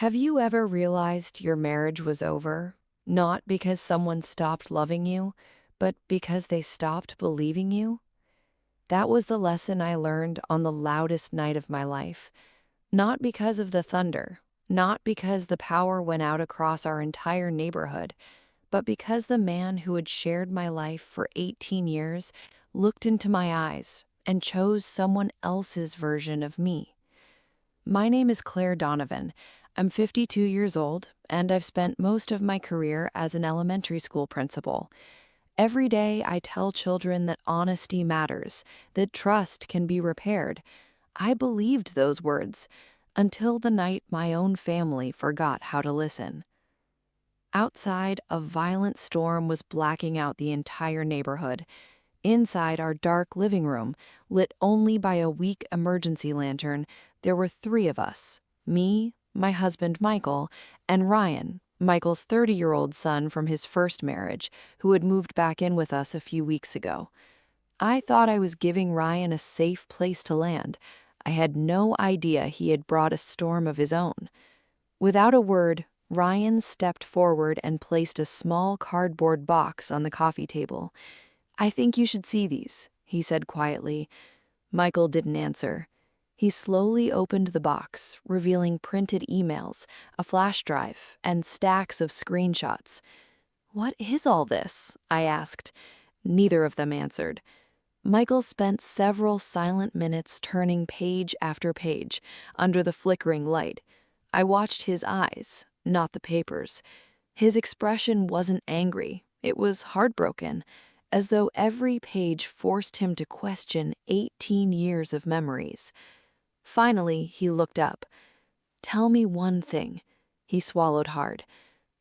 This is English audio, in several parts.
Have you ever realized your marriage was over, not because someone stopped loving you, but because they stopped believing you? That was the lesson I learned on the loudest night of my life. Not because of the thunder, not because the power went out across our entire neighborhood, but because the man who had shared my life for 18 years looked into my eyes and chose someone else's version of me. My name is Claire Donovan. I'm 52 years old, and I've spent most of my career as an elementary school principal. Every day, I tell children that honesty matters, that trust can be repaired. I believed those words until the night my own family forgot how to listen. Outside, a violent storm was blacking out the entire neighborhood. Inside our dark living room, lit only by a weak emergency lantern, there were three of us: me, my husband Michael, and Ryan, Michael's 30-year-old son from his first marriage, who had moved back in with us a few weeks ago. I thought I was giving Ryan a safe place to land. I had no idea he had brought a storm of his own. Without a word, Ryan stepped forward and placed a small cardboard box on the coffee table. "I think you should see these," he said quietly. Michael didn't answer. He slowly opened the box, revealing printed emails, a flash drive, and stacks of screenshots. "What is all this?" I asked. Neither of them answered. Michael spent several silent minutes turning page after page under the flickering light. I watched his eyes, not the papers. His expression wasn't angry, it was heartbroken, as though every page forced him to question 18 years of memories. Finally, he looked up. "Tell me one thing." He swallowed hard.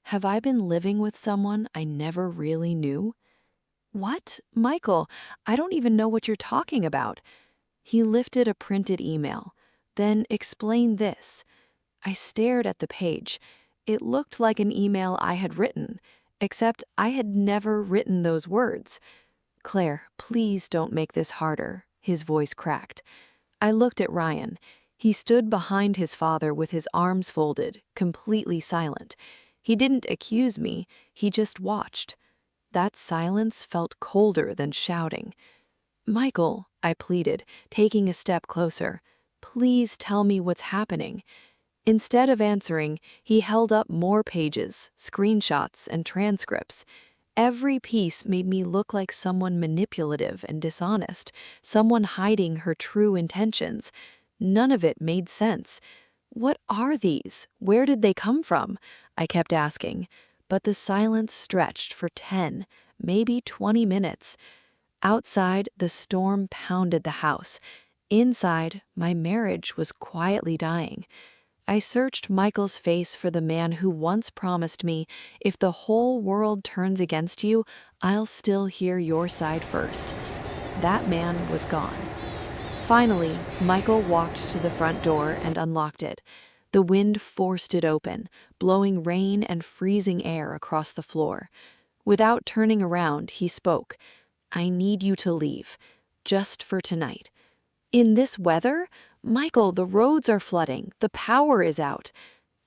"Have I been living with someone I never really knew?" "What? Michael, I don't even know what you're talking about." He lifted a printed email. "Then explain this." I stared at the page. It looked like an email I had written, except I had never written those words. "Claire, please don't make this harder," his voice cracked. I looked at Ryan. He stood behind his father with his arms folded, completely silent. He didn't accuse me, he just watched. That silence felt colder than shouting. "Michael," I pleaded, taking a step closer, "please tell me what's happening." Instead of answering, he held up more pages, screenshots, and transcripts. Every piece made me look like someone manipulative and dishonest, someone hiding her true intentions. None of it made sense. "What are these? Where did they come from?" I kept asking, but the silence stretched for 10, maybe 20 minutes. Outside, the storm pounded the house. Inside, my marriage was quietly dying. I searched Michael's face for the man who once promised me, "If the whole world turns against you, I'll still hear your side first." That man was gone. Finally, Michael walked to the front door and unlocked it. The wind forced it open, blowing rain and freezing air across the floor. Without turning around, he spoke. "I need you to leave, just for tonight." "In this weather? Michael, the roads are flooding. The power is out."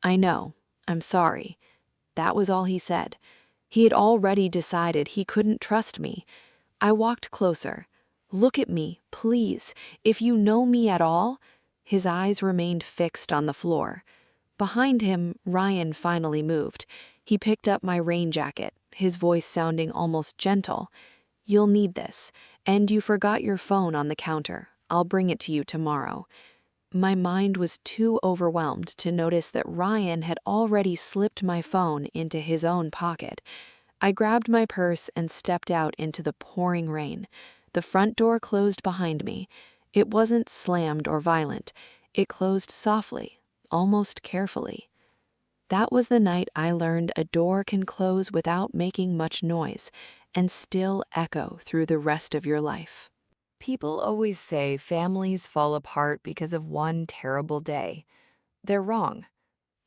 "I know. I'm sorry." That was all he said. He had already decided he couldn't trust me. I walked closer. "Look at me, please. If you know me at all." His eyes remained fixed on the floor. Behind him, Ryan finally moved. He picked up my rain jacket, his voice sounding almost gentle. "You'll need this. And you forgot your phone on the counter. I'll bring it to you tomorrow." My mind was too overwhelmed to notice that Ryan had already slipped my phone into his own pocket. I grabbed my purse and stepped out into the pouring rain. The front door closed behind me. It wasn't slammed or violent. It closed softly, almost carefully. That was the night I learned a door can close without making much noise and still echo through the rest of your life. People always say families fall apart because of one terrible day. They're wrong.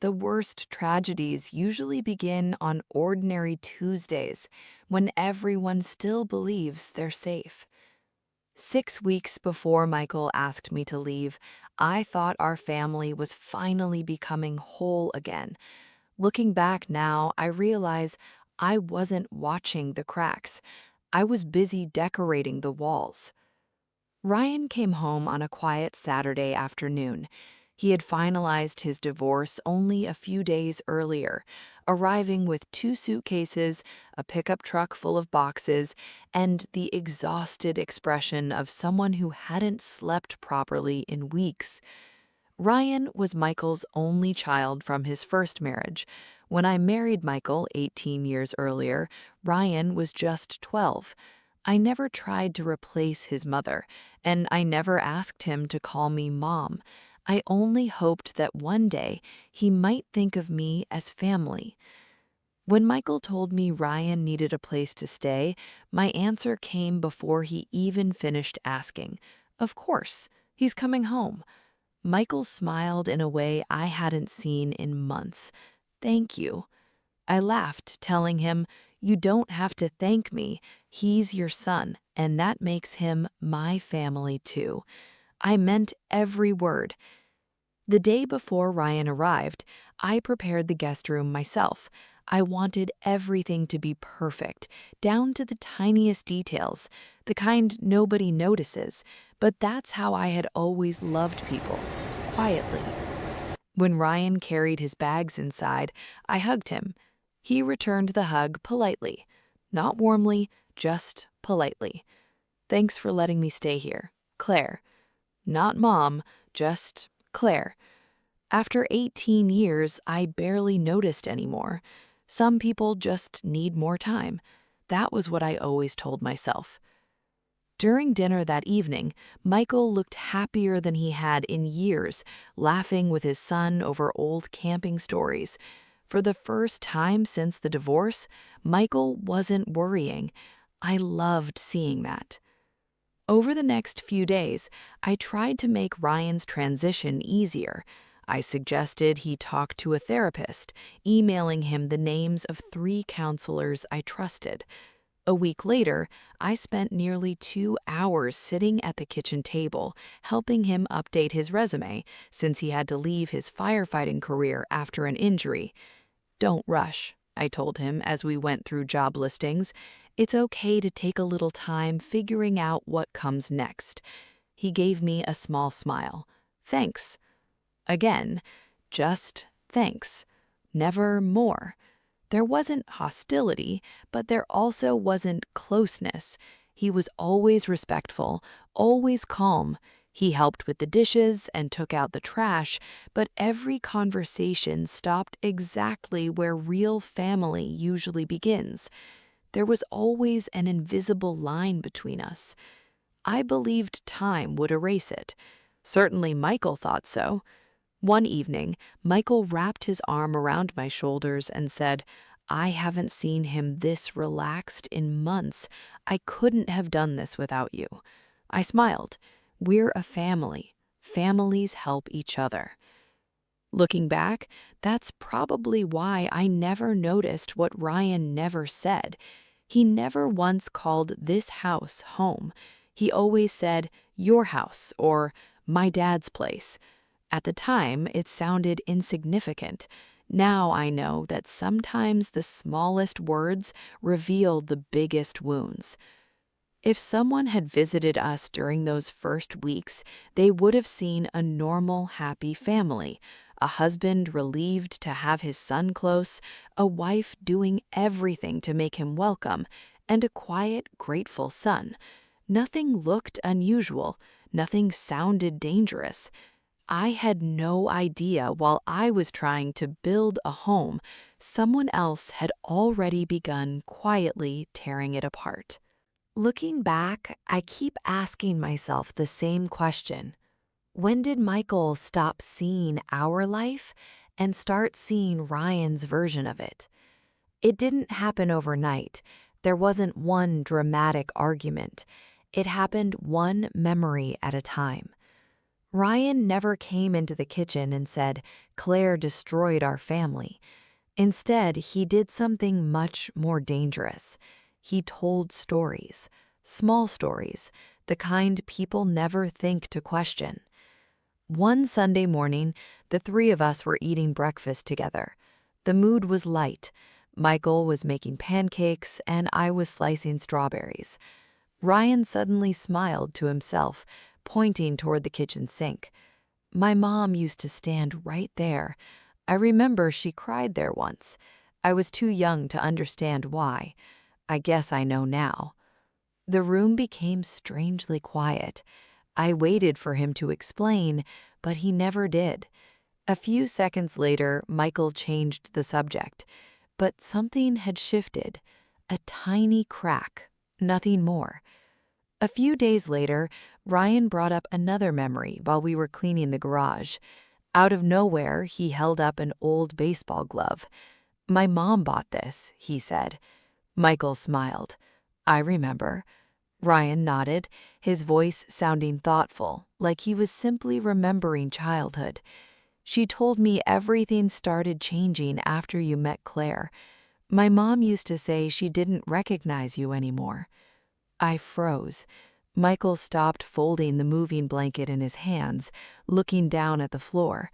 The worst tragedies usually begin on ordinary Tuesdays when everyone still believes they're safe. 6 weeks before Michael asked me to leave, I thought our family was finally becoming whole again. Looking back now, I realize I wasn't watching the cracks. I was busy decorating the walls. Ryan came home on a quiet Saturday afternoon. He had finalized his divorce only a few days earlier, arriving with 2 suitcases, a pickup truck full of boxes, and the exhausted expression of someone who hadn't slept properly in weeks. Ryan was Michael's only child from his first marriage. When I married Michael 18 years earlier, Ryan was just 12. I never tried to replace his mother, and I never asked him to call me mom. I only hoped that one day he might think of me as family. When Michael told me Ryan needed a place to stay, my answer came before he even finished asking. Of course, he's coming home. Michael smiled in a way I hadn't seen in months. Thank you. I laughed, telling him, You don't have to thank me. He's your son, and that makes him my family too. I meant every word. The day before Ryan arrived, I prepared the guest room myself. I wanted everything to be perfect, down to the tiniest details, the kind nobody notices, but that's how I had always loved people, quietly. When Ryan carried his bags inside, I hugged him. He returned the hug politely. Not warmly, just politely. Thanks for letting me stay here, Claire. Not Mom, just Claire. After 18 years, I barely noticed anymore. Some people just need more time. That was what I always told myself. During dinner that evening, Michael looked happier than he had in years, laughing with his son over old camping stories. For the first time since the divorce, Michael wasn't worrying. I loved seeing that. Over the next few days, I tried to make Ryan's transition easier. I suggested he talk to a therapist, emailing him the names of 3 counselors I trusted. A week later, I spent nearly 2 hours sitting at the kitchen table, helping him update his resume, since he had to leave his firefighting career after an injury. Don't rush, I told him as we went through job listings. It's okay to take a little time figuring out what comes next. He gave me a small smile. Thanks. Again, just thanks. Never more. There wasn't hostility, but there also wasn't closeness. He was always respectful, always calm. He helped with the dishes and took out the trash, but every conversation stopped exactly where real family usually begins. There was always an invisible line between us. I believed time would erase it. Certainly Michael thought so. One evening, Michael wrapped his arm around my shoulders and said, I haven't seen him this relaxed in months. I couldn't have done this without you. I smiled. We're a family. Families help each other. Looking back, that's probably why I never noticed what Ryan never said. He never once called this house home. He always said, your house, or my dad's place. At the time, it sounded insignificant. Now I know that sometimes the smallest words reveal the biggest wounds. If someone had visited us during those first weeks, they would have seen a normal, happy family, a husband relieved to have his son close, a wife doing everything to make him welcome, and a quiet, grateful son. Nothing looked unusual, nothing sounded dangerous. I had no idea while I was trying to build a home, someone else had already begun quietly tearing it apart. Looking back, I keep asking myself the same question. When did Michael stop seeing our life and start seeing Ryan's version of it? It didn't happen overnight. There wasn't one dramatic argument. It happened one memory at a time. Ryan never came into the kitchen and said, Claire destroyed our family. Instead, he did something much more dangerous. He told stories, small stories, the kind people never think to question. One Sunday morning, the three of us were eating breakfast together. The mood was light. Michael was making pancakes, and I was slicing strawberries. Ryan suddenly smiled to himself, pointing toward the kitchen sink. My mom used to stand right there. I remember she cried there once. I was too young to understand why. I guess I know now. The room became strangely quiet. I waited for him to explain, but he never did. A few seconds later, Michael changed the subject. But something had shifted. A tiny crack, nothing more. A few days later, Ryan brought up another memory while we were cleaning the garage. Out of nowhere, he held up an old baseball glove. "My mom bought this," he said. Michael smiled. "I remember." Ryan nodded, his voice sounding thoughtful, like he was simply remembering childhood. "She told me everything started changing after you met Claire. My mom used to say she didn't recognize you anymore." I froze. Michael stopped folding the moving blanket in his hands, looking down at the floor.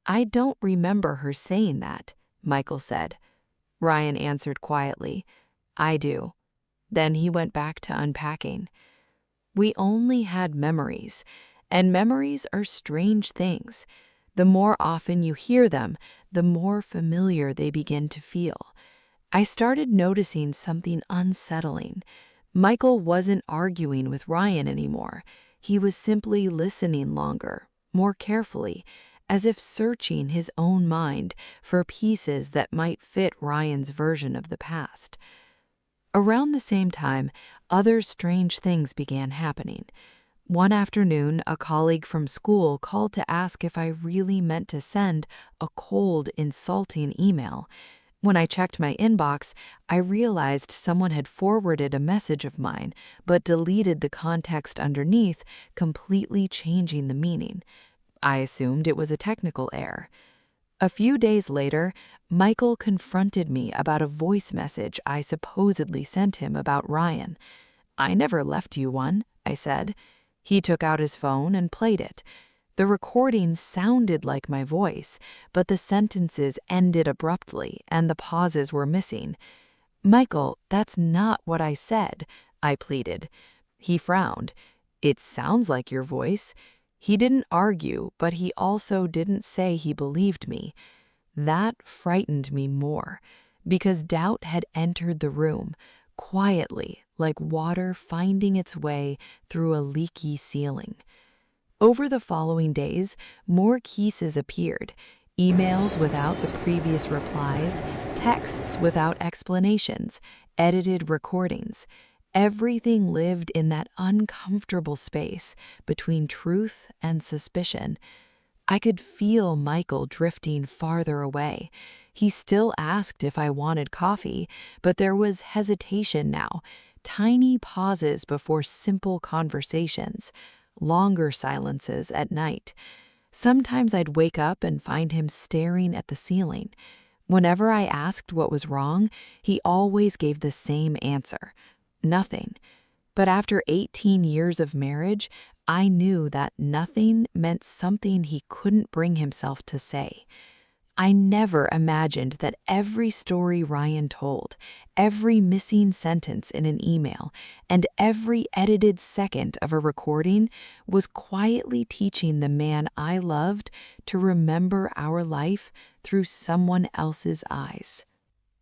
"I don't remember her saying that," Michael said. Ryan answered quietly, "I do." Then he went back to unpacking. We only had memories, and memories are strange things. The more often you hear them, the more familiar they begin to feel. I started noticing something unsettling. Michael wasn't arguing with Ryan anymore. He was simply listening longer, more carefully, as if searching his own mind for pieces that might fit Ryan's version of the past. Around the same time, other strange things began happening. One afternoon, a colleague from school called to ask if I really meant to send a cold, insulting email. When I checked my inbox, I realized someone had forwarded a message of mine, but deleted the context underneath, completely changing the meaning. I assumed it was a technical error. A few days later, Michael confronted me about a voice message I supposedly sent him about Ryan. "I never left you one," I said. He took out his phone and played it. The recording sounded like my voice, but the sentences ended abruptly and the pauses were missing. "Michael, that's not what I said," I pleaded. He frowned. "It sounds like your voice." He didn't argue, but he also didn't say he believed me. That frightened me more, because doubt had entered the room, quietly, like water finding its way through a leaky ceiling. Over the following days, more cases appeared. Emails without the previous replies, texts without explanations, edited recordings. Everything lived in that uncomfortable space between truth and suspicion. I could feel Michael drifting farther away. He still asked if I wanted coffee, but there was hesitation now, tiny pauses before simple conversations, longer silences at night. Sometimes I'd wake up and find him staring at the ceiling. Whenever I asked what was wrong, he always gave the same answer: nothing. But after 18 years of marriage, I knew that nothing meant something he couldn't bring himself to say. I never imagined that every story Ryan told, every missing sentence in an email, and every edited second of a recording was quietly teaching the man I loved to remember our life through someone else's eyes.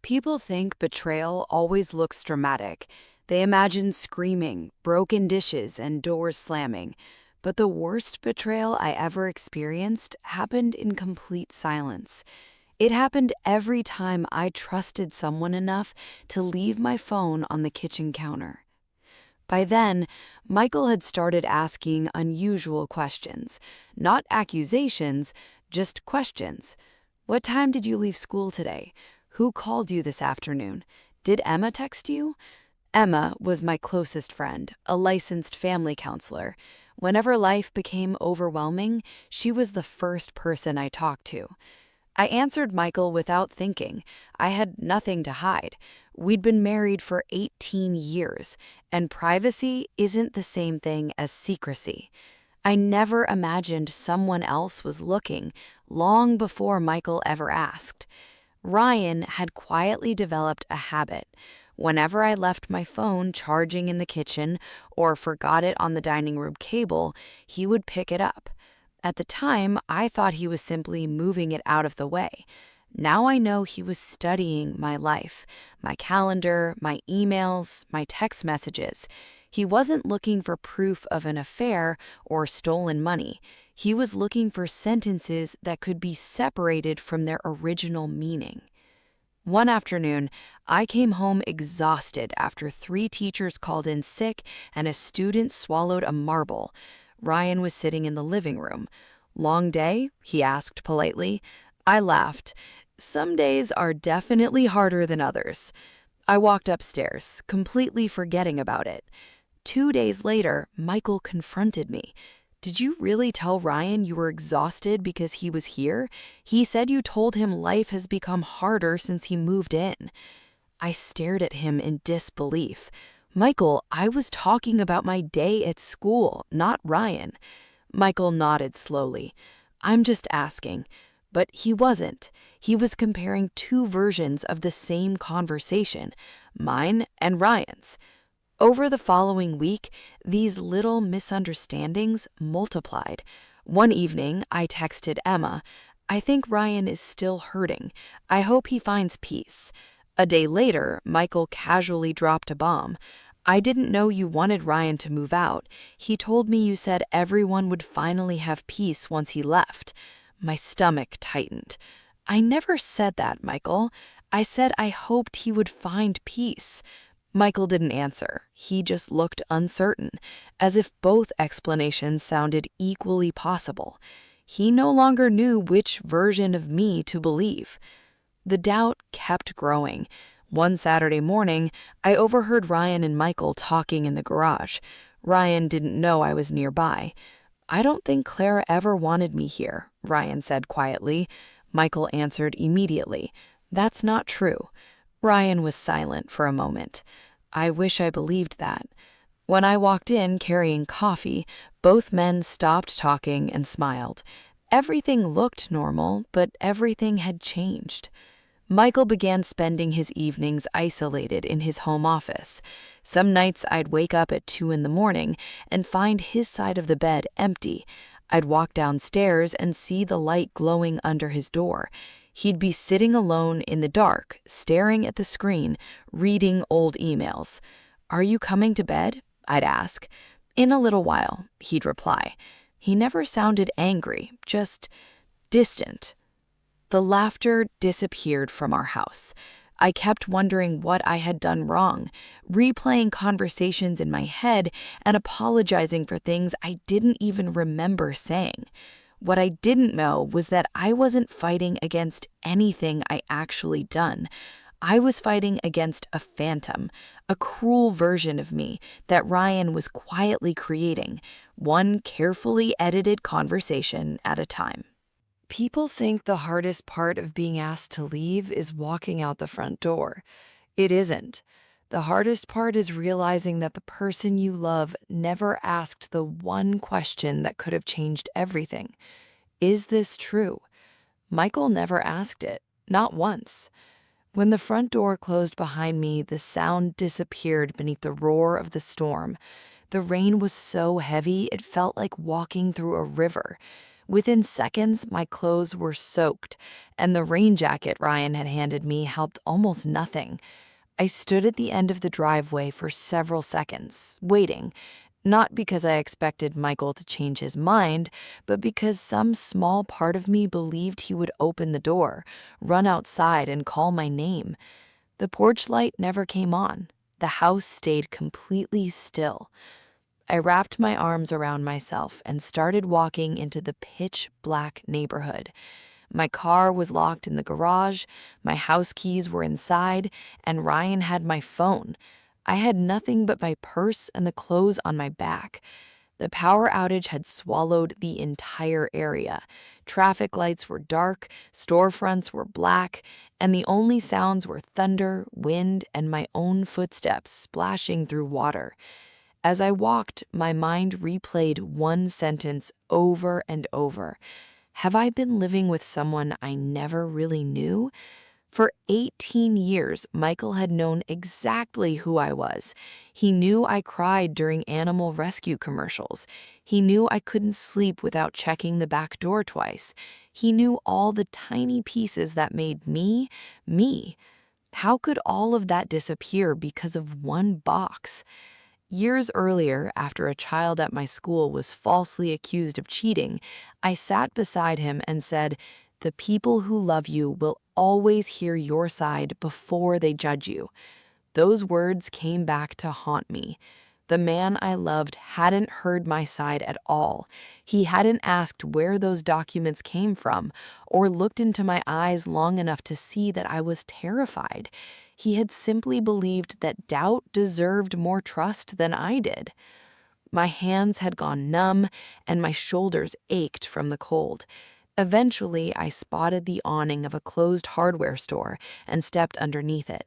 People think betrayal always looks dramatic. They imagine screaming, broken dishes, and doors slamming. But the worst betrayal I ever experienced happened in complete silence. It happened every time I trusted someone enough to leave my phone on the kitchen counter. By then, Michael had started asking unusual questions. Not accusations, just questions. "What time did you leave school today? Who called you this afternoon? Did Emma text you?" Emma was my closest friend, a licensed family counselor. Whenever life became overwhelming, she was the first person I talked to. I answered Michael without thinking. I had nothing to hide. We'd been married for 18 years, and privacy isn't the same thing as secrecy. I never imagined someone else was looking long before Michael ever asked. Ryan had quietly developed a habit. Whenever I left my phone charging in the kitchen or forgot it on the dining room cable, he would pick it up. At the time, I thought he was simply moving it out of the way. Now I know he was studying my life, my calendar, my emails, my text messages. He wasn't looking for proof of an affair or stolen money. He was looking for sentences that could be separated from their original meaning. One afternoon, I came home exhausted after 3 teachers called in sick and a student swallowed a marble. Ryan was sitting in the living room. "Long day?" he asked politely. I laughed. Some days are definitely harder than others. I walked upstairs, completely forgetting about it. 2 days later, Michael confronted me. "Did you really tell Ryan you were exhausted because he was here? He said you told him life has become harder since he moved in." I stared at him in disbelief. "Michael, I was talking about my day at school, not Ryan." Michael nodded slowly. "I'm just asking." But he wasn't. He was comparing 2 versions of the same conversation, mine and Ryan's. Over the following week, these little misunderstandings multiplied. One evening, I texted Emma, "I think Ryan is still hurting. I hope he finds peace." A day later, Michael casually dropped a bomb. "I didn't know you wanted Ryan to move out. He told me you said everyone would finally have peace once he left." My stomach tightened. "I never said that, Michael. I said I hoped he would find peace." Michael didn't answer. He just looked uncertain, as if both explanations sounded equally possible. He no longer knew which version of me to believe. The doubt kept growing. One Saturday morning, I overheard Ryan and Michael talking in the garage. Ryan didn't know I was nearby. "I don't think Clara ever wanted me here," Ryan said quietly. Michael answered immediately, "That's not true." Ryan was silent for a moment. I wish I believed that. When I walked in carrying coffee, both men stopped talking and smiled. Everything looked normal, but everything had changed. Michael began spending his evenings isolated in his home office. Some nights I'd wake up at 2 in the morning and find his side of the bed empty. I'd walk downstairs and see the light glowing under his door. He'd be sitting alone in the dark, staring at the screen, reading old emails. "Are you coming to bed?" I'd ask. "In a little while," he'd reply. He never sounded angry, just distant. The laughter disappeared from our house. I kept wondering what I had done wrong, replaying conversations in my head and apologizing for things I didn't even remember saying. What I didn't know was that I wasn't fighting against anything I actually done. I was fighting against a phantom, a cruel version of me that Ryan was quietly creating, one carefully edited conversation at a time. People think the hardest part of being asked to leave is walking out the front door. It isn't. The hardest part is realizing that the person you love never asked the one question that could have changed everything. Is this true? Michael never asked it, not once. When the front door closed behind me, the sound disappeared beneath the roar of the storm. The rain was so heavy it felt like walking through a river. Within seconds, my clothes were soaked, and the rain jacket Ryan had handed me helped almost nothing. I stood at the end of the driveway for several seconds, waiting, not because I expected Michael to change his mind, but because some small part of me believed he would open the door, run outside, and call my name. The porch light never came on. The house stayed completely still. I wrapped my arms around myself and started walking into the pitch-black neighborhood. My car was locked in the garage, my house keys were inside, and Ryan had my phone. I had nothing but my purse and the clothes on my back. The power outage had swallowed the entire area. Traffic lights were dark, storefronts were black, and the only sounds were thunder, wind, and my own footsteps splashing through water. As I walked, my mind replayed one sentence over and over. Have I been living with someone I never really knew? For 18 years, Michael had known exactly who I was. He knew I cried during animal rescue commercials. He knew I couldn't sleep without checking the back door twice. He knew all the tiny pieces that made me, me. How could all of that disappear because of one box? Years earlier, after a child at my school was falsely accused of cheating, I sat beside him and said, "The people who love you will always hear your side before they judge you." Those words came back to haunt me. The man I loved hadn't heard my side at all. He hadn't asked where those documents came from or looked into my eyes long enough to see that I was terrified. He had simply believed that doubt deserved more trust than I did. My hands had gone numb and my shoulders ached from the cold. Eventually, I spotted the awning of a closed hardware store and stepped underneath it.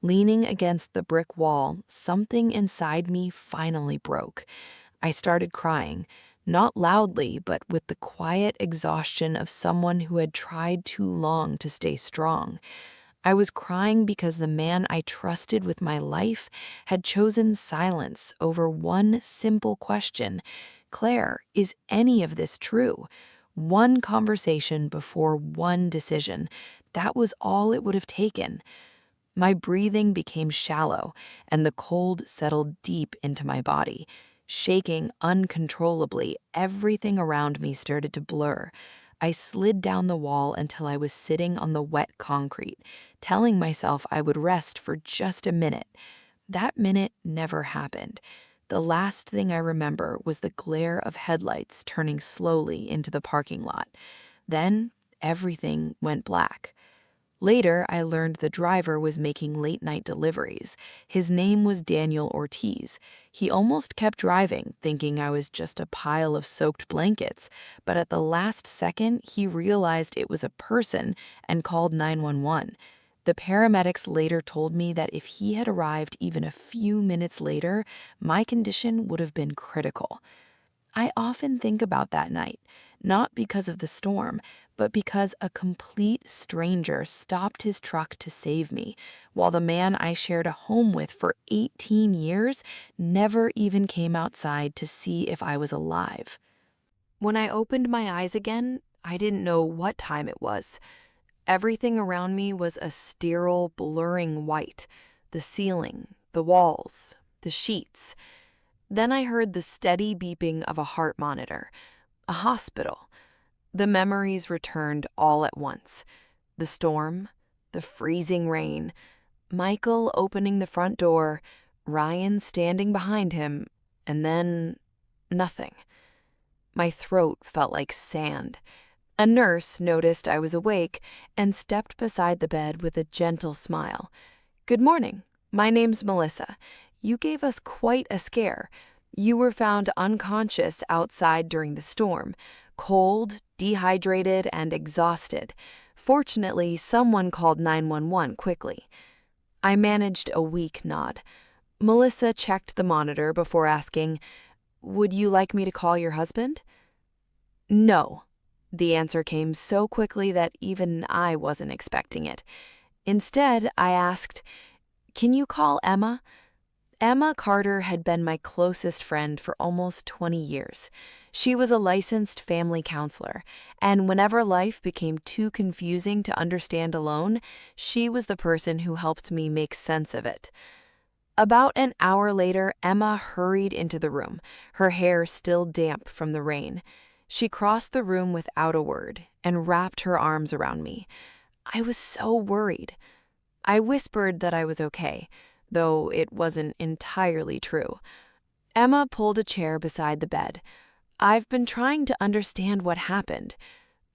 Leaning against the brick wall, something inside me finally broke. I started crying, not loudly, but with the quiet exhaustion of someone who had tried too long to stay strong. I was crying because the man I trusted with my life had chosen silence over one simple question. Claire, is any of this true? One conversation before one decision. That was all it would have taken. My breathing became shallow, and the cold settled deep into my body. Shaking uncontrollably, everything around me started to blur. I slid down the wall until I was sitting on the wet concrete, telling myself I would rest for just a minute. That minute never happened. The last thing I remember was the glare of headlights turning slowly into the parking lot. Then everything went black. Later, I learned the driver was making late-night deliveries. His name was Daniel Ortiz. He almost kept driving, thinking I was just a pile of soaked blankets, but at the last second, he realized it was a person and called 911. The paramedics later told me that if he had arrived even a few minutes later, my condition would have been critical. I often think about that night, not because of the storm, but because a complete stranger stopped his truck to save me, while the man I shared a home with for 18 years never even came outside to see if I was alive. When I opened my eyes again, I didn't know what time it was. Everything around me was a sterile, blurring white. The ceiling, the walls, the sheets. Then I heard the steady beeping of a heart monitor. A hospital. The memories returned all at once. The storm, the freezing rain, Michael opening the front door, Ryan standing behind him, and then nothing. My throat felt like sand. A nurse noticed I was awake and stepped beside the bed with a gentle smile. "Good morning. My name's Melissa. You gave us quite a scare. You were found unconscious outside during the storm, cold, dehydrated, and exhausted. Fortunately, someone called 911 quickly." I managed a weak nod. Melissa checked the monitor before asking, "Would you like me to call your husband?" "No." The answer came so quickly that even I wasn't expecting it. Instead, I asked, "Can you call Emma?" Emma Carter had been my closest friend for almost 20 years. She was a licensed family counselor, and whenever life became too confusing to understand alone, she was the person who helped me make sense of it. About an hour later, Emma hurried into the room, her hair still damp from the rain. She crossed the room without a word and wrapped her arms around me. I was so worried. I whispered that I was okay, though it wasn't entirely true. Emma pulled a chair beside the bed. "I've been trying to understand what happened."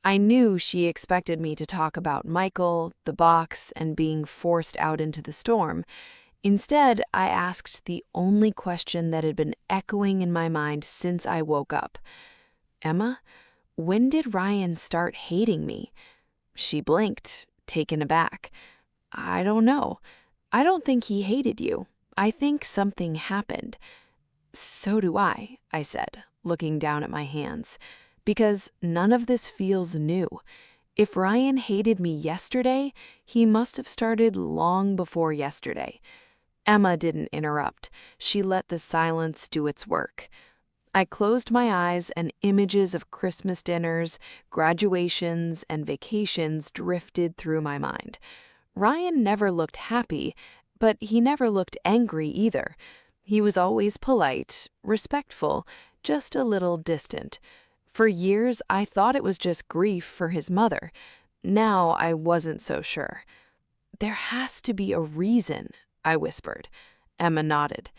I knew she expected me to talk about Michael, the box, and being forced out into the storm. Instead, I asked the only question that had been echoing in my mind since I woke up. Emma, when did Ryan start hating me? She blinked, taken aback. I don't know. I don't think he hated you. I think something happened. So do I said, looking down at my hands. Because none of this feels new. If Ryan hated me yesterday, he must have started long before yesterday. Emma didn't interrupt. She let the silence do its work. I closed my eyes and images of Christmas dinners, graduations, and vacations drifted through my mind. Ryan never looked happy, but he never looked angry either. He was always polite, respectful, just a little distant. For years, I thought it was just grief for his mother. Now I wasn't so sure. There has to be a reason, I whispered. Emma nodded.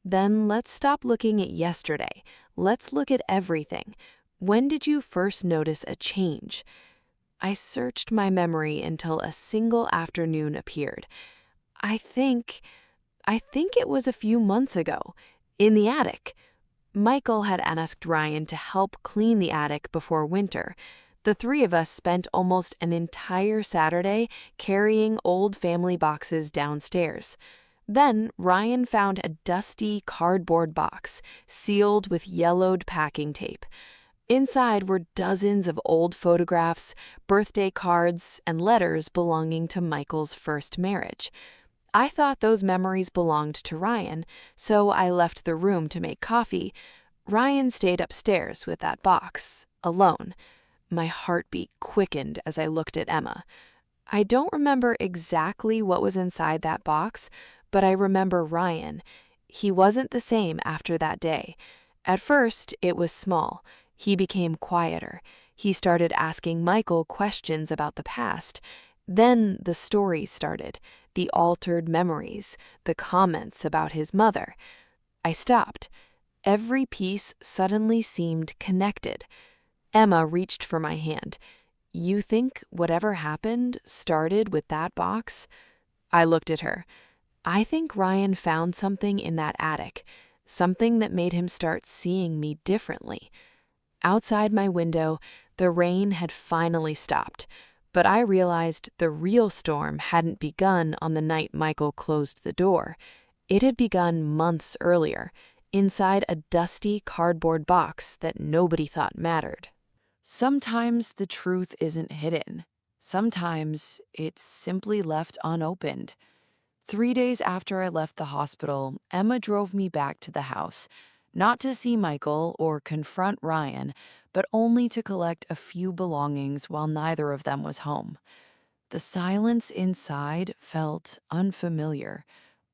Then let's stop looking at yesterday. Let's look at everything. When did you first notice a change? I searched my memory until a single afternoon appeared. I think it was a few months ago, in the attic. Michael had asked Ryan to help clean the attic before winter. The three of us spent almost an entire Saturday carrying old family boxes downstairs. Then Ryan found a dusty cardboard box, sealed with yellowed packing tape. Inside were dozens of old photographs, birthday cards, and letters belonging to Michael's first marriage. I thought those memories belonged to Ryan, so I left the room to make coffee. Ryan stayed upstairs with that box, alone. My heartbeat quickened as I looked at Emma. I don't remember exactly what was inside that box, but I remember Ryan. He wasn't the same after that day. At first, it was small. He became quieter. He started asking Michael questions about the past. Then the stories started, the altered memories, the comments about his mother. I stopped. Every piece suddenly seemed connected. Emma reached for my hand. You think whatever happened started with that box? I looked at her. I think Ryan found something in that attic, something that made him start seeing me differently. Outside my window, the rain had finally stopped, but I realized the real storm hadn't begun on the night Michael closed the door. It had begun months earlier, inside a dusty cardboard box that nobody thought mattered. Sometimes the truth isn't hidden. Sometimes it's simply left unopened. 3 days after I left the hospital, Emma drove me back to the house, not to see Michael or confront Ryan, but only to collect a few belongings while neither of them was home. The silence inside felt unfamiliar.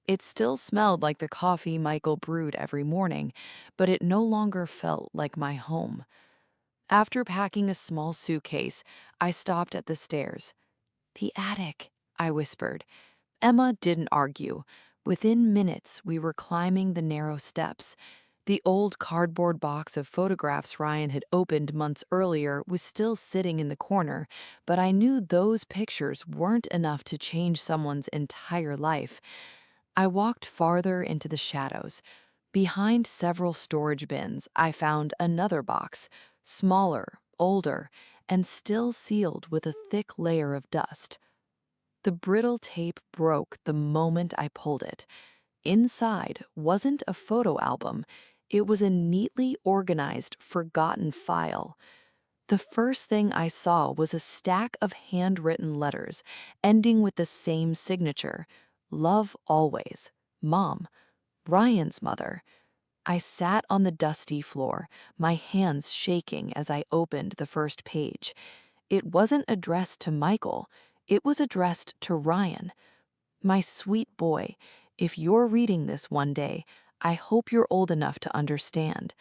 It still smelled like the coffee Michael brewed every morning, but it no longer felt like my home. After packing a small suitcase, I stopped at the stairs. "The attic," I whispered. Emma didn't argue. Within minutes, we were climbing the narrow steps. The old cardboard box of photographs Ryan had opened months earlier was still sitting in the corner, but I knew those pictures weren't enough to change someone's entire life. I walked farther into the shadows. Behind several storage bins, I found another box, smaller, older, and still sealed with a thick layer of dust. The brittle tape broke the moment I pulled it. Inside wasn't a photo album. It was a neatly organized, forgotten file. The first thing I saw was a stack of handwritten letters, ending with the same signature: "Love always, Mom," Ryan's mother. I sat on the dusty floor, my hands shaking as I opened the first page. It wasn't addressed to Michael. It was addressed to Ryan. "My sweet boy, if you're reading this one day, I hope you're old enough to understand."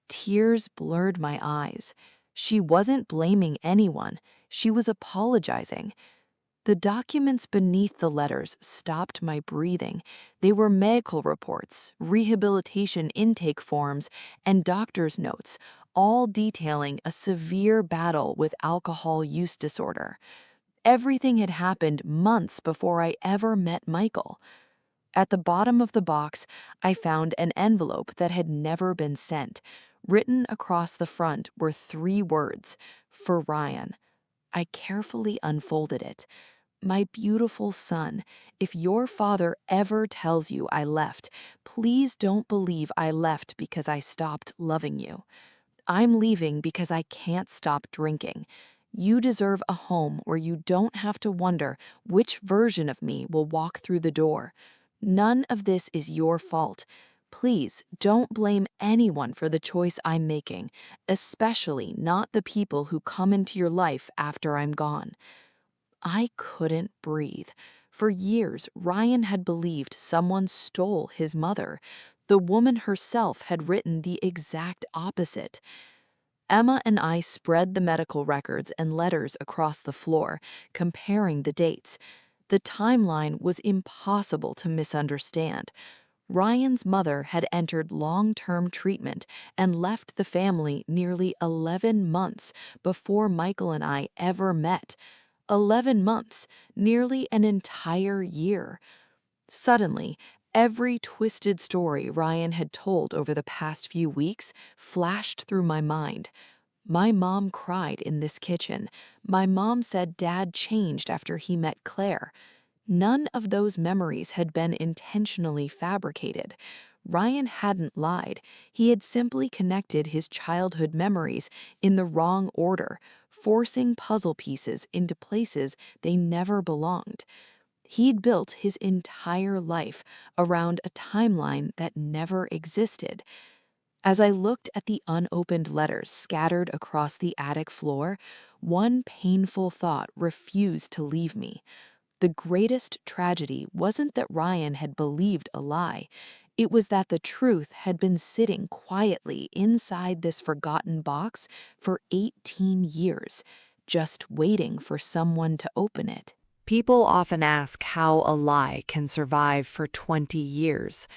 Tears blurred my eyes. She wasn't blaming anyone. She was apologizing. The documents beneath the letters stopped my breathing. They were medical reports, rehabilitation intake forms, and doctor's notes, all detailing a severe battle with alcohol use disorder. Everything had happened months before I ever met Michael. At the bottom of the box, I found an envelope that had never been sent. Written across the front were 3 words: for Ryan. I carefully unfolded it. My beautiful son, if your father ever tells you I left, please don't believe I left because I stopped loving you. I'm leaving because I can't stop drinking. You deserve a home where you don't have to wonder which version of me will walk through the door. None of this is your fault. Please don't blame anyone for the choice I'm making, especially not the people who come into your life after I'm gone. I couldn't breathe. For years, Ryan had believed someone stole his mother. The woman herself had written the exact opposite. Emma and I spread the medical records and letters across the floor, comparing the dates. The timeline was impossible to misunderstand. Ryan's mother had entered long-term treatment and left the family nearly 11 months before Michael and I ever met. 11 months, nearly an entire year. Suddenly, every twisted story Ryan had told over the past few weeks flashed through my mind. My mom cried in this kitchen. My mom said Dad changed after he met Claire. None of those memories had been intentionally fabricated. Ryan hadn't lied. He had simply connected his childhood memories in the wrong order, forcing puzzle pieces into places they never belonged. He'd built his entire life around a timeline that never existed. As I looked at the unopened letters scattered across the attic floor, one painful thought refused to leave me. The greatest tragedy wasn't that Ryan had believed a lie. It was that the truth had been sitting quietly inside this forgotten box for 18 years, just waiting for someone to open it. People often ask how a lie can survive for 20 years.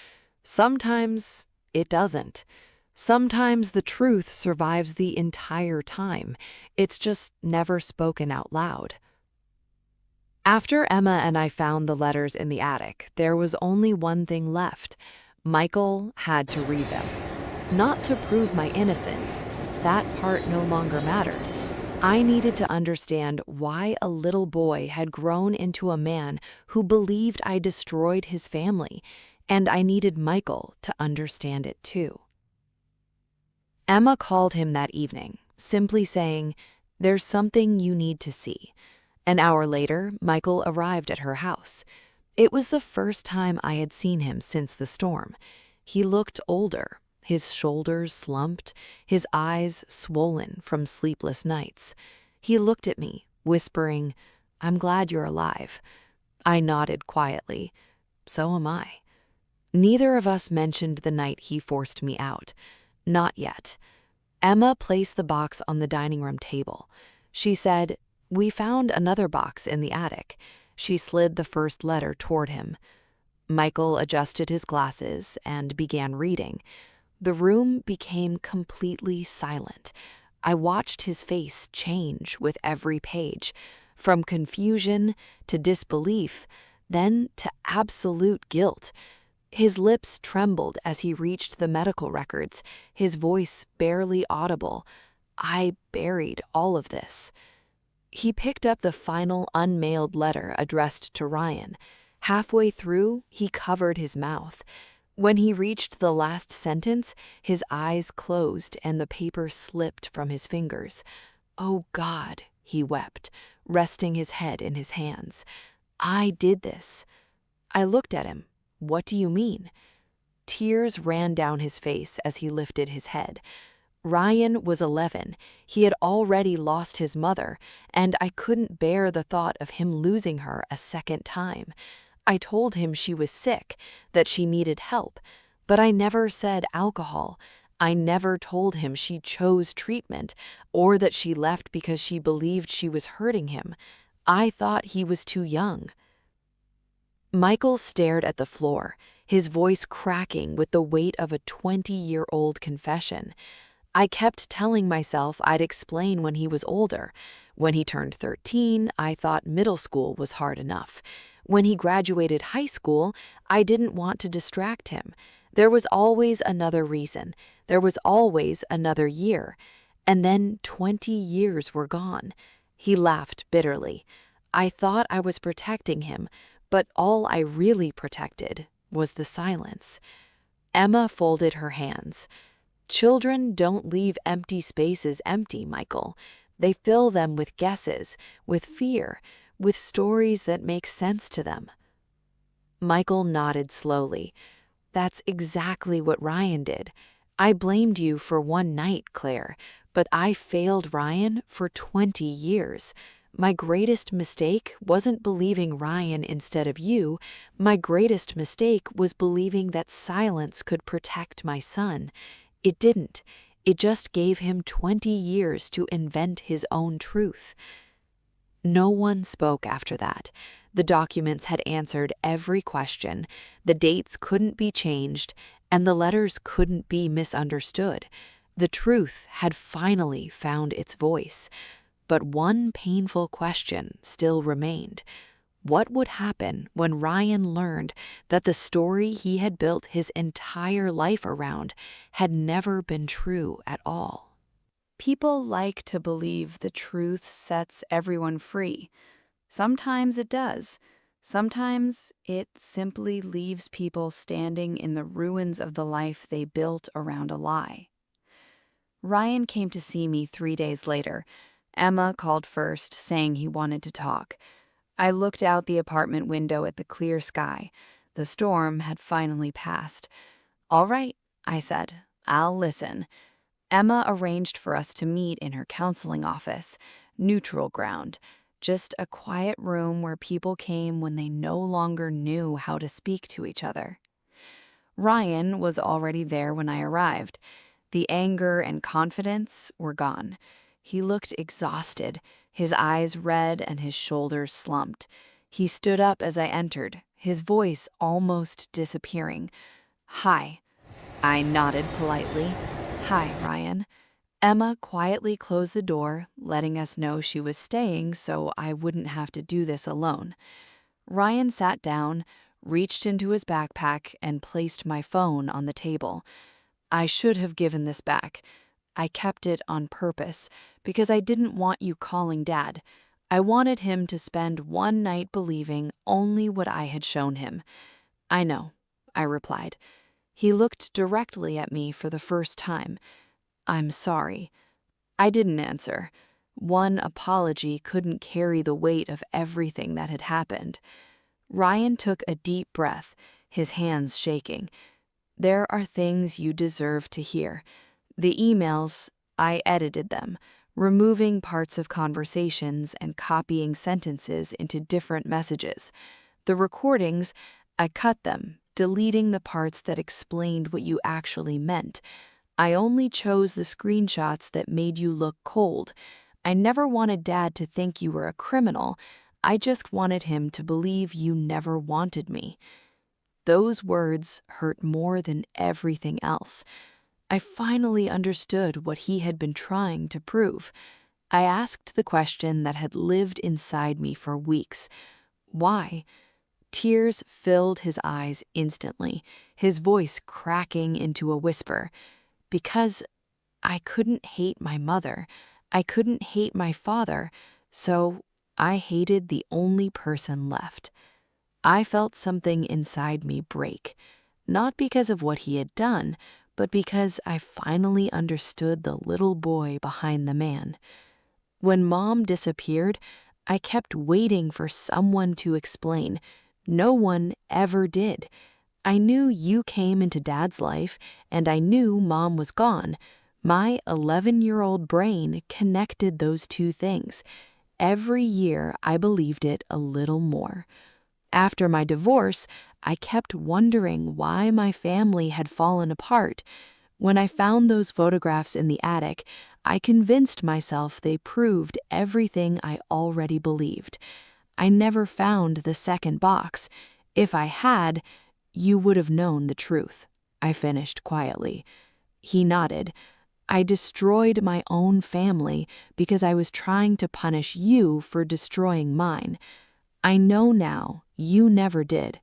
Sometimes it doesn't. Sometimes the truth survives the entire time. It's just never spoken out loud. After Emma and I found the letters in the attic, there was only one thing left. Michael had to read them. Not to prove my innocence. That part no longer mattered. I needed to understand why a little boy had grown into a man who believed I destroyed his family, and I needed Michael to understand it too. Emma called him that evening, simply saying, "There's something you need to see." An hour later, Michael arrived at her house. It was the first time I had seen him since the storm. He looked older, his shoulders slumped, his eyes swollen from sleepless nights. He looked at me, whispering, "I'm glad you're alive." I nodded quietly. So am I. Neither of us mentioned the night he forced me out. Not yet. Emma placed the box on the dining room table. She said, "We found another box in the attic." She slid the first letter toward him. Michael adjusted his glasses and began reading. The room became completely silent. I watched his face change with every page, from confusion to disbelief, then to absolute guilt. His lips trembled as he reached the medical records, his voice barely audible. I buried all of this. He picked up the final unmailed letter addressed to Ryan. Halfway through, he covered his mouth. When he reached the last sentence, his eyes closed and the paper slipped from his fingers. "Oh God," he wept, resting his head in his hands. "I did this." I looked at him. "What do you mean?" Tears ran down his face as he lifted his head. Ryan was 11. He had already lost his mother, and I couldn't bear the thought of him losing her a second time. I told him she was sick, that she needed help, but I never said alcohol. I never told him she chose treatment or that she left because she believed she was hurting him. I thought he was too young. Michael stared at the floor, his voice cracking with the weight of a 20-year-old confession. I kept telling myself I'd explain when he was older, When he turned 13, I thought middle school was hard enough. When he graduated high school, I didn't want to distract him. There was always another reason. There was always another year. And then 20 years were gone. He laughed bitterly. I thought I was protecting him, but all I really protected was the silence. Emma folded her hands. Children don't leave empty spaces empty, Michael. They fill them with guesses, with fear, with stories that make sense to them. Michael nodded slowly. That's exactly what Ryan did. I blamed you for one night, Claire, but I failed Ryan for 20 years. My greatest mistake wasn't believing Ryan instead of you. My greatest mistake was believing that silence could protect my son. It didn't. It just gave him 20 years to invent his own truth. No one spoke after that. The documents had answered every question. The dates couldn't be changed, and the letters couldn't be misunderstood. The truth had finally found its voice. But one painful question still remained. What would happen when Ryan learned that the story he had built his entire life around had never been true at all? People like to believe the truth sets everyone free. Sometimes it does. Sometimes it simply leaves people standing in the ruins of the life they built around a lie. Ryan came to see me 3 days later. Emma called first, saying he wanted to talk. I looked out the apartment window at the clear sky. The storm had finally passed. "All right," I said. "I'll listen." Emma arranged for us to meet in her counseling office, neutral ground, just a quiet room where people came when they no longer knew how to speak to each other. Ryan was already there when I arrived. The anger and confidence were gone. He looked exhausted, his eyes red and his shoulders slumped. He stood up as I entered, his voice almost disappearing. "Hi." I nodded politely. "Hi, Ryan." Emma quietly closed the door, letting us know she was staying so I wouldn't have to do this alone. Ryan sat down, reached into his backpack, and placed my phone on the table. I should have given this back. I kept it on purpose because I didn't want you calling Dad. I wanted him to spend one night believing only what I had shown him. "I know," I replied. He looked directly at me for the first time. "I'm sorry." I didn't answer. One apology couldn't carry the weight of everything that had happened. Ryan took a deep breath, his hands shaking. "There are things you deserve to hear. The emails, I edited them, removing parts of conversations and copying sentences into different messages. The recordings, I cut them, deleting the parts that explained what you actually meant. I only chose the screenshots that made you look cold. I never wanted Dad to think you were a criminal. I just wanted him to believe you never wanted me." Those words hurt more than everything else. I finally understood what he had been trying to prove. I asked the question that had lived inside me for weeks. Why? Tears filled his eyes instantly, his voice cracking into a whisper. Because I couldn't hate my mother. I couldn't hate my father. So I hated the only person left. I felt something inside me break. Not because of what he had done, but because I finally understood the little boy behind the man. When Mom disappeared, I kept waiting for someone to explain. No one ever did. I knew you came into Dad's life, and I knew Mom was gone. My 11-year-old brain connected those two things. Every year, I believed it a little more. After my divorce, I kept wondering why my family had fallen apart. When I found those photographs in the attic, I convinced myself they proved everything I already believed. I never found the second box. If I had, you would have known the truth, I finished quietly. He nodded. I destroyed my own family because I was trying to punish you for destroying mine. I know now you never did."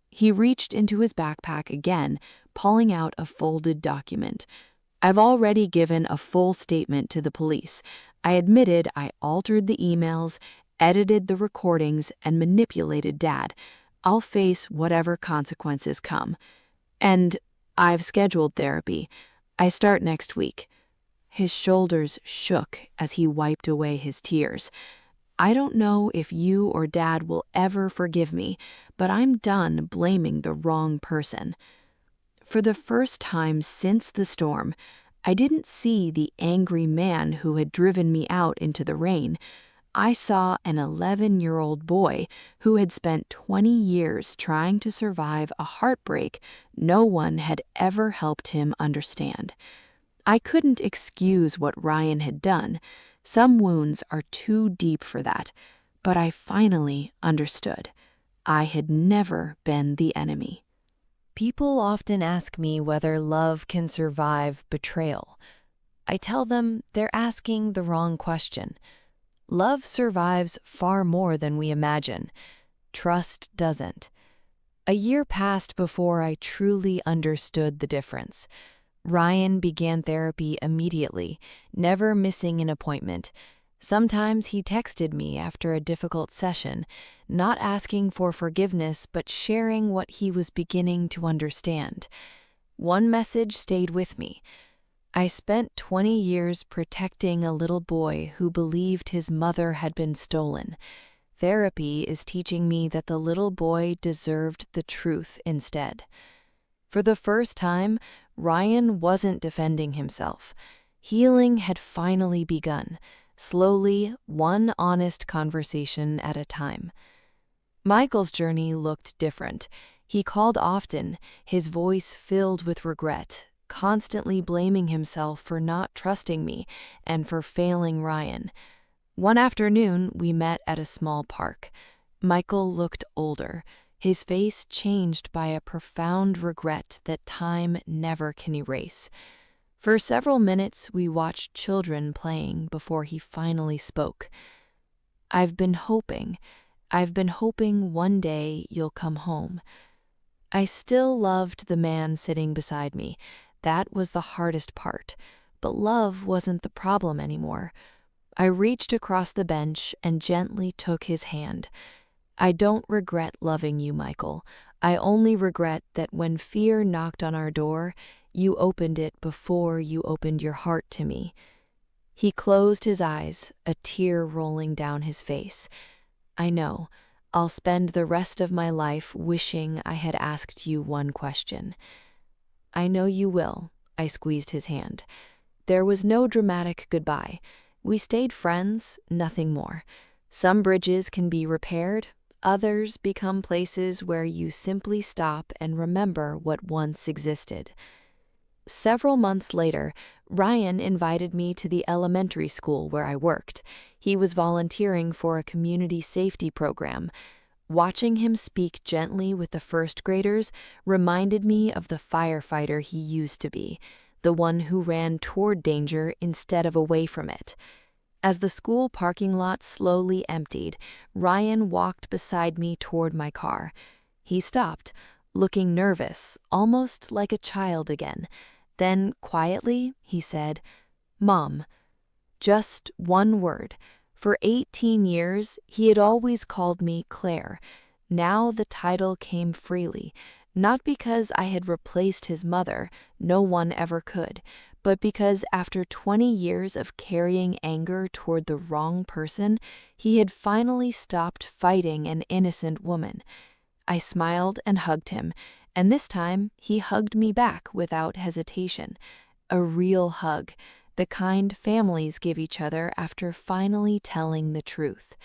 He reached into his backpack again, pulling out a folded document. "I've already given a full statement to the police. I admitted I altered the emails, edited the recordings, and manipulated Dad. I'll face whatever consequences come. And I've scheduled therapy. I start next week." His shoulders shook as he wiped away his tears. "I don't know if you or Dad will ever forgive me, but I'm done blaming the wrong person." For the first time since the storm, I didn't see the angry man who had driven me out into the rain. I saw an 11-year-old boy who had spent 20 years trying to survive a heartbreak no one had ever helped him understand. I couldn't excuse what Ryan had done. Some wounds are too deep for that. But I finally understood. I had never been the enemy. People often ask me whether love can survive betrayal. I tell them they're asking the wrong question. Love survives far more than we imagine. Trust doesn't. A year passed before I truly understood the difference. Ryan began therapy immediately, never missing an appointment. Sometimes he texted me after a difficult session, not asking for forgiveness but sharing what he was beginning to understand. One message stayed with me. I spent 20 years protecting a little boy who believed his mother had been stolen. Therapy is teaching me that the little boy deserved the truth instead. For the first time, Ryan wasn't defending himself. Healing had finally begun, slowly, one honest conversation at a time. Michael's journey looked different. He called often, his voice filled with regret, constantly blaming himself for not trusting me and for failing Ryan. One afternoon, we met at a small park. Michael looked older, his face changed by a profound regret that time never can erase. For several minutes, we watched children playing before he finally spoke. I've been hoping one day you'll come home." I still loved the man sitting beside me. That was the hardest part. But love wasn't the problem anymore. I reached across the bench and gently took his hand. "I don't regret loving you, Michael. I only regret that when fear knocked on our door, you opened it before you opened your heart to me." He closed his eyes, a tear rolling down his face. "I know. I'll spend the rest of my life wishing I had asked you one question." "I know you will." I squeezed his hand. There was no dramatic goodbye. We stayed friends, nothing more. Some bridges can be repaired, others become places where you simply stop and remember what once existed. Several months later, Ryan invited me to the elementary school where I worked. He was volunteering for a community safety program. Watching him speak gently with the first graders reminded me of the firefighter he used to be, the one who ran toward danger instead of away from it. As the school parking lot slowly emptied, Ryan walked beside me toward my car. He stopped, looking nervous, almost like a child again. Then, quietly, he said, "Mom." Just one word. For 18 years, he had always called me Claire. Now the title came freely, not because I had replaced his mother, no one ever could, but because after 20 years of carrying anger toward the wrong person, he had finally stopped fighting an innocent woman. I smiled and hugged him, and this time he hugged me back without hesitation. A real hug, the kind families give each other after finally telling the truth.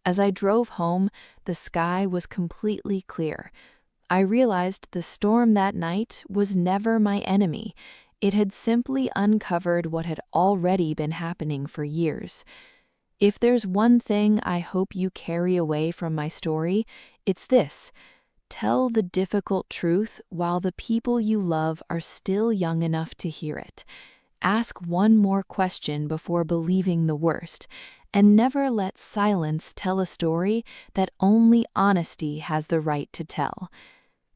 As I drove home, the sky was completely clear. I realized the storm that night was never my enemy. It had simply uncovered what had already been happening for years. If there's one thing I hope you carry away from my story, it's this: tell the difficult truth while the people you love are still young enough to hear it. Ask one more question before believing the worst, and never let silence tell a story that only honesty has the right to tell.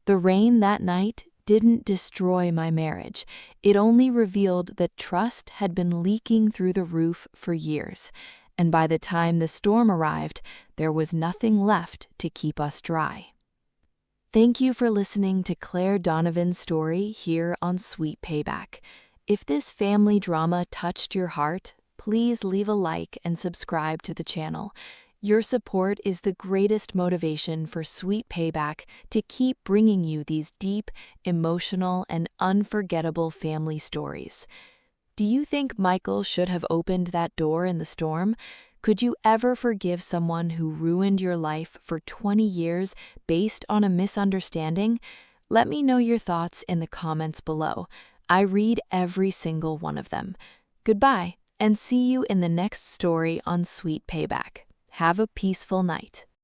The rain that night didn't destroy my marriage. It only revealed that trust had been leaking through the roof for years, and by the time the storm arrived, there was nothing left to keep us dry. Thank you for listening to Claire Donovan's story here on Sweet Payback. If this family drama touched your heart, please leave a like and subscribe to the channel. Your support is the greatest motivation for Sweet Payback to keep bringing you these deep, emotional, and unforgettable family stories. Do you think Michael should have opened that door in the storm? Could you ever forgive someone who ruined your life for 20 years based on a misunderstanding? Let me know your thoughts in the comments below. I read every single one of them. Goodbye, and see you in the next story on Sweet Payback. Have a peaceful night.